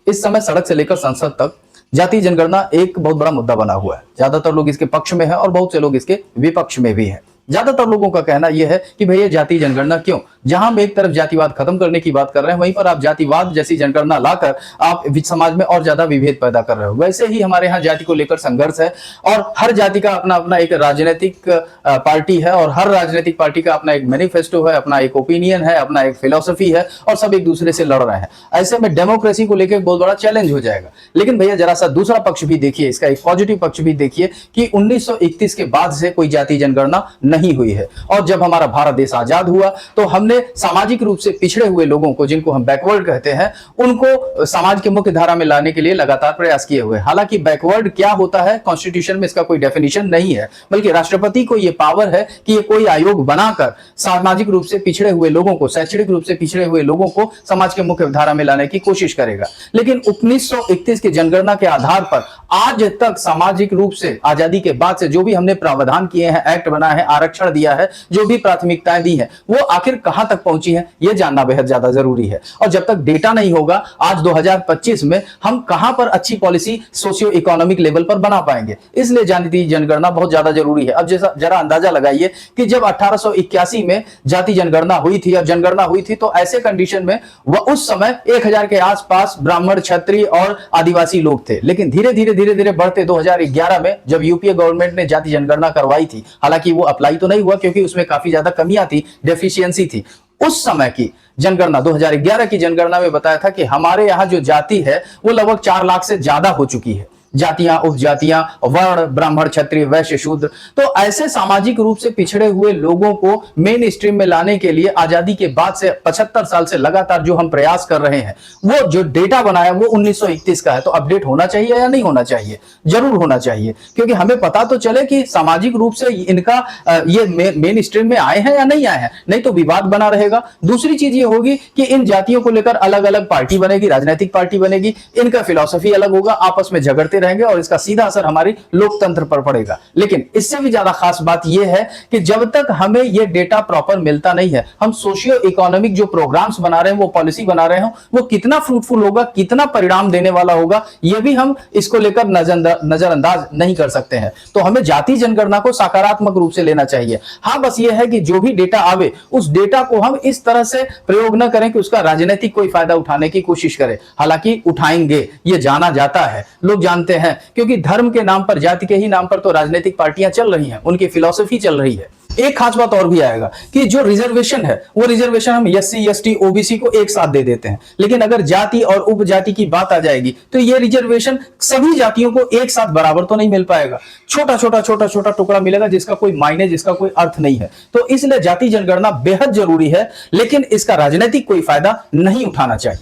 इस समय सड़क से लेकर संसद तक जातीय जनगणना एक बहुत बड़ा मुद्दा बना हुआ है। ज्यादातर लोग इसके पक्ष में हैं और बहुत से लोग इसके विपक्ष में भी हैं। ज्यादातर लोगों का कहना यह है कि भैया जातीय जनगणना क्यों? जहां हम एक तरफ जातिवाद खत्म करने की बात कर रहे हैं, वहीं पर आप जातिवाद जैसी जनगणना लाकर आप समाज में और ज्यादा विभेद पैदा कर रहे हो। वैसे ही हमारे यहाँ जाति को लेकर संघर्ष है और हर जाति का अपना अपना एक राजनीतिक पार्टी है और हर राजनीतिक पार्टी का अपना एक मैनिफेस्टो है, अपना एक ओपिनियन है, अपना एक फिलोसफी है और सब एक दूसरे से लड़ रहे हैं। ऐसे में डेमोक्रेसी को लेकर बहुत बड़ा चैलेंज हो जाएगा। लेकिन भैया जरा सा दूसरा पक्ष भी देखिए, इसका एक पॉजिटिव पक्ष भी देखिए कि 1931 के बाद से कोई जातीय जनगणना नहीं हुई है। और जब हमारा भारत देश आजाद हुआ तो हमने सामाजिक रूप से पिछड़े हुए लोगों को, जिनको हम बैकवर्ड कहते हैं, उनको समाज के मुख्य धारा में लाने के लिए लगातार प्रयास किए हुए। हालांकि बैकवर्ड क्या होता है, कॉन्स्टिट्यूशन में इसका कोई डेफिनेशन नहीं है, बल्कि राष्ट्रपति को यह पावर है कि ये कोई आयोग बनाकर सामाजिक रूप से पिछड़े हुए लोगों को, शैक्षणिक रूप से पिछड़े हुए लोगों को समाज के मुख्य धारा में लाने की कोशिश करेगा। लेकिन 1931 की जनगणना के आधार पर आज तक सामाजिक रूप से आजादी के बाद से जो भी हमने प्रावधान किए हैं, एक्ट बनाए हैं, आरक्षण दिया है, जो भी प्राथमिकताएं दी हैं, वो आखिर कहां तक पहुंची हैं, यह जानना बेहद ज्यादा जरूरी है। और जब तक डेटा नहीं होगा, आज 2025 में हम कहां पर अच्छी पॉलिसी सोशियो इकोनॉमिक लेवल पर बना पाएंगे। इसलिए जातीय जनगणना बहुत ज्यादा जरूरी है। अब जरा अंदाजा लगाइए कि जब 1881 में जाति जनगणना हुई थी और जनगणना हुई थी, तो ऐसे कंडीशन में वह उस समय 1000 के आसपास ब्राह्मण, क्षत्रिय और आदिवासी लोग थे। लेकिन धीरे धीरे बढ़ते 2011 में जब यूपीए गवर्नमेंट ने जाति जनगणना करवाई थी, हालांकि वो अप्लाई तो नहीं हुआ क्योंकि उसमें काफी ज्यादा कमियां थी, डेफिशिएंसी थी। उस समय की जनगणना 2011 की जनगणना में बताया था कि हमारे यहाँ जो जाति है वो लगभग 4 लाख से ज्यादा हो चुकी है। जातियां, उपजातियां, वर्ण, ब्राह्मण, क्षत्रिय, वैश्य, शूद्र, तो ऐसे सामाजिक रूप से पिछड़े हुए लोगों को मेन स्ट्रीम में लाने के लिए आजादी के बाद से 75 साल से लगातार जो हम प्रयास कर रहे हैं, वो जो डेटा बनाया वो 1931 का है। तो अपडेट होना चाहिए या नहीं होना चाहिए? जरूर होना चाहिए, क्योंकि हमें पता तो चले कि सामाजिक रूप से इनका ये मेन स्ट्रीम में आए हैं या नहीं आए हैं, नहीं तो विवाद बना रहेगा। दूसरी चीज ये होगी कि इन जातियों को लेकर अलग अलग पार्टी बनेगी, राजनीतिक पार्टी बनेगी, इनका फिलॉसफी अलग होगा, आपस में झगड़ते रहेंगे और इसका सीधा असर हमारी लोकतंत्र पर पड़ेगा। लेकिन इससे भी ज्यादा खास बात यह है कि जब तक हमें यह डेटा प्रॉपर मिलता नहीं है, हम सोशियो इकोनॉमिक जो प्रोग्राम्स बना रहे हैं, वो पॉलिसी बना रहे हो, वो कितना फ्रूटफुल होगा, कितना परिणाम देने वाला होगा, यह भी हम इसको लेकर नजरअंदाज नहीं कर सकते हैं। तो हमें जाति जनगणना को सकारात्मक रूप से लेना चाहिए। हाँ, बस यह है कि जो भी डेटा आवे, उस डेटा को हम इस तरह से प्रयोग न करें कि उसका राजनीतिक कोई फायदा उठाने की कोशिश करें। हालांकि उठाएंगे, यह जाना जाता है, लोग जानते हैं, क्योंकि धर्म के नाम पर, जाति के ही नाम पर तो राजनीतिक पार्टियां चल रही हैं, उनकी फिलॉसफी चल रही है। एक खास बात और भी आएगा कि जो रिजर्वेशन है, वो रिजर्वेशन हम एससी, एसटी, ओबीसी को एक साथ दे देते हैं। लेकिन अगर जाति और उपजाति की बात आ जाएगी तो ये रिजर्वेशन सभी जातियों को एक साथ बराबर तो नहीं मिल पाएगा। छोटा छोटा टुकड़ा मिलेगा जिसका कोई मायने, जिसका कोई अर्थ नहीं है। तो इसलिए जाति जनगणना बेहद जरूरी है, लेकिन इसका राजनीतिक कोई फायदा नहीं उठाना चाहिए।